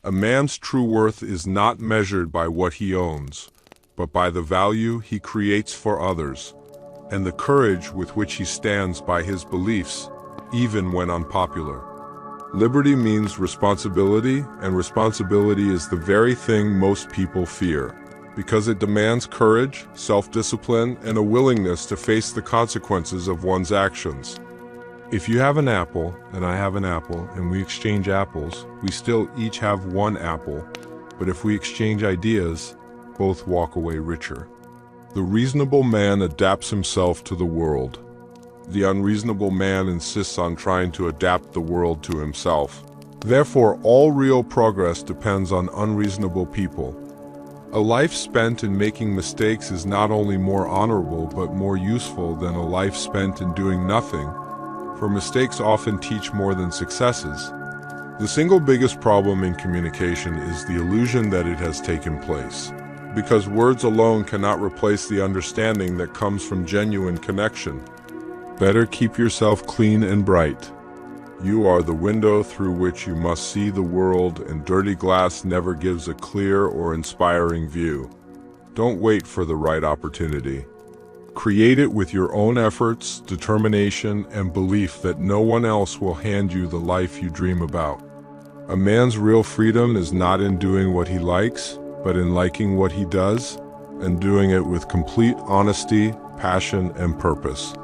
A man's true worth is not measured by what he owns, but by the value he creates for others, and the courage with which he stands by his beliefs, even when unpopular. Liberty means responsibility, and responsibility is the very thing most people fear, because it demands courage, self-discipline, and a willingness to face the consequences of one's actions. If you have an apple, and I have an apple, and we exchange apples, we still each have one apple, but if we exchange ideas, both walk away richer. The reasonable man adapts himself to the world. The unreasonable man insists on trying to adapt the world to himself. Therefore, all real progress depends on unreasonable people. A life spent in making mistakes is not only more honorable but more useful than a life spent in doing nothing, for mistakes often teach more than successes. The single biggest problem in communication is the illusion that it has taken place, because words alone cannot replace the understanding that comes from genuine connection. Better keep yourself clean and bright. You are the window through which you must see the world, and dirty glass never gives a clear or inspiring view. Don't wait for the right opportunity. Create it with your own efforts, determination, and belief that no one else will hand you the life you dream about. A man's real freedom is not in doing what he likes, but in liking what he does, and doing it with complete honesty, passion, and purpose.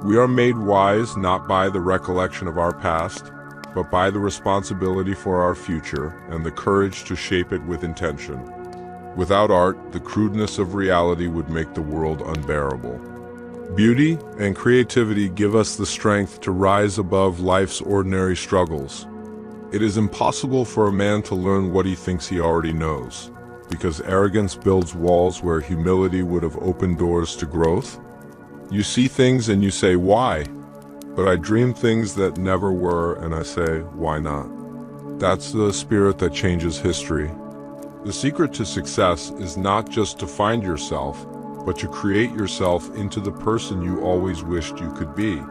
We are made wise not by the recollection of our past, but by the responsibility for our future and the courage to shape it with intention. Without art, the crudeness of reality would make the world unbearable. Beauty and creativity give us the strength to rise above life's ordinary struggles. It is impossible for a man to learn what he thinks he already knows, because arrogance builds walls where humility would have opened doors to growth. You see things and you say, why? But I dream things that never were, and I say, why not? That's the spirit that changes history. The secret to success is not just to find yourself, but to create yourself into the person you always wished you could be.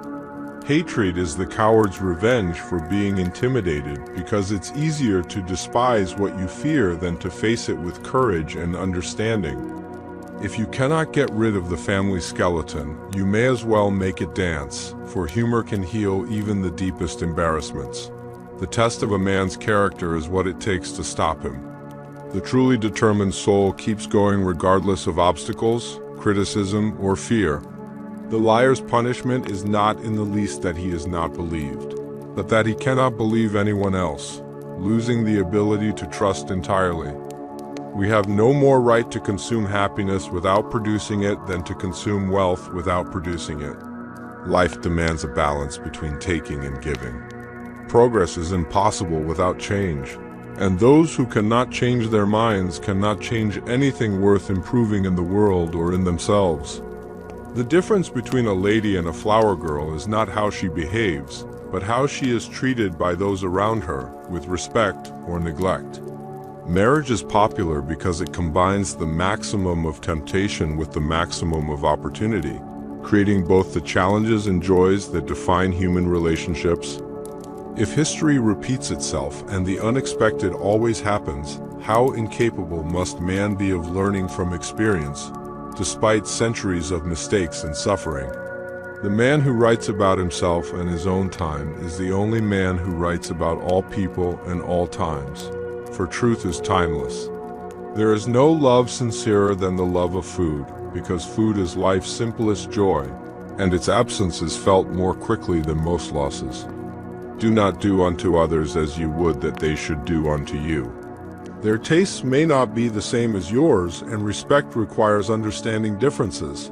Hatred is the coward's revenge for being intimidated, because it's easier to despise what you fear than to face it with courage and understanding. If you cannot get rid of the family skeleton, you may as well make it dance, for humor can heal even the deepest embarrassments. The test of a man's character is what it takes to stop him. The truly determined soul keeps going regardless of obstacles, criticism, or fear. The liar's punishment is not in the least that he is not believed, but that he cannot believe anyone else, losing the ability to trust entirely. We have no more right to consume happiness without producing it than to consume wealth without producing it. Life demands a balance between taking and giving. Progress is impossible without change, and those who cannot change their minds cannot change anything worth improving in the world or in themselves. The difference between a lady and a flower girl is not how she behaves, but how she is treated by those around her, with respect or neglect. Marriage is popular because it combines the maximum of temptation with the maximum of opportunity, creating both the challenges and joys that define human relationships. If history repeats itself and the unexpected always happens, how incapable must man be of learning from experience, despite centuries of mistakes and suffering? The man who writes about himself and his own time is the only man who writes about all people and all times. For truth is timeless. There is no love sincerer than the love of food, because food is life's simplest joy, and its absence is felt more quickly than most losses. Do not do unto others as you would that they should do unto you. Their tastes may not be the same as yours, and respect requires understanding differences.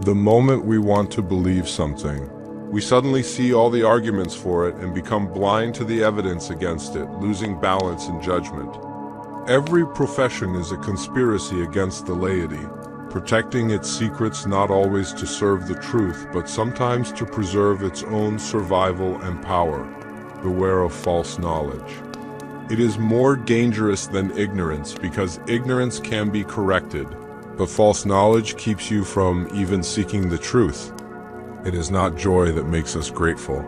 The moment we want to believe something, we suddenly see all the arguments for it and become blind to the evidence against it, losing balance and judgment. Every profession is a conspiracy against the laity, protecting its secrets not always to serve the truth, but sometimes to preserve its own survival and power. Beware of false knowledge. It is more dangerous than ignorance because ignorance can be corrected, but false knowledge keeps you from even seeking the truth. It is not joy that makes us grateful.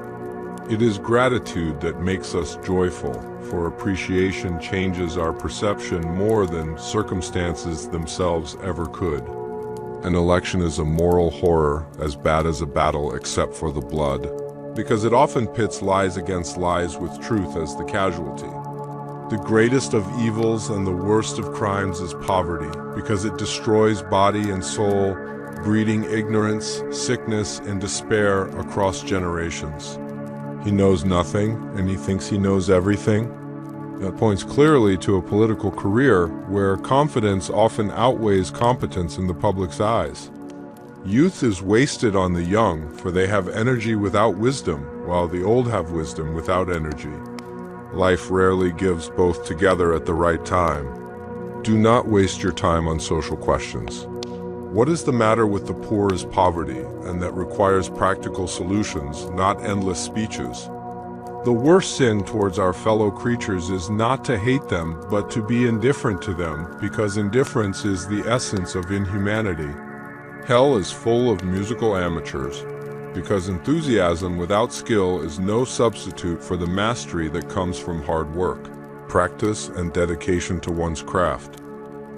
It is gratitude that makes us joyful, for appreciation changes our perception more than circumstances themselves ever could. An election is a moral horror, as bad as a battle except for the blood, because it often pits lies against lies with truth as the casualty. The greatest of evils and the worst of crimes is poverty, because it destroys body and soul, breeding ignorance, sickness, and despair across generations. He knows nothing, and he thinks he knows everything. That points clearly to a political career where confidence often outweighs competence in the public's eyes. Youth is wasted on the young, for they have energy without wisdom, while the old have wisdom without energy. Life rarely gives both together at the right time. Do not waste your time on social questions. What is the matter with the poor is poverty, and that requires practical solutions, not endless speeches. The worst sin towards our fellow creatures is not to hate them, but to be indifferent to them, because indifference is the essence of inhumanity. Hell is full of musical amateurs, because enthusiasm without skill is no substitute for the mastery that comes from hard work, practice, and dedication to one's craft.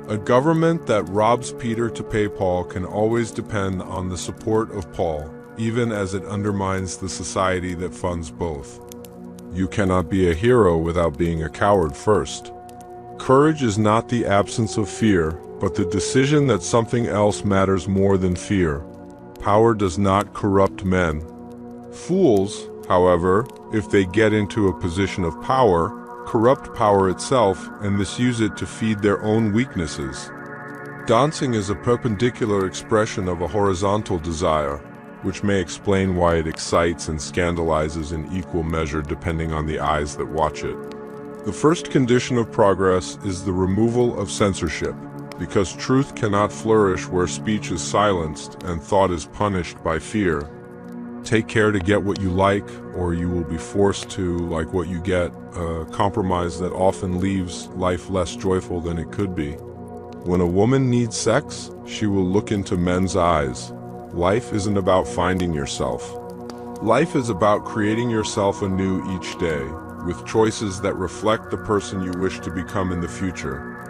A government that robs Peter to pay Paul can always depend on the support of Paul, even as it undermines the society that funds both. You cannot be a hero without being a coward first. Courage is not the absence of fear, but the decision that something else matters more than fear. Power does not corrupt men. Fools, however, if they get into a position of power, corrupt power itself and misuse it to feed their own weaknesses. Dancing is a perpendicular expression of a horizontal desire, which may explain why it excites and scandalizes in equal measure depending on the eyes that watch it. The first condition of progress is the removal of censorship, because truth cannot flourish where speech is silenced and thought is punished by fear. Take care to get what you like, or you will be forced to like what you get, a compromise that often leaves life less joyful than it could be. When a woman needs sex, she will look into men's eyes. Life isn't about finding yourself. Life is about creating yourself anew each day, with choices that reflect the person you wish to become in the future.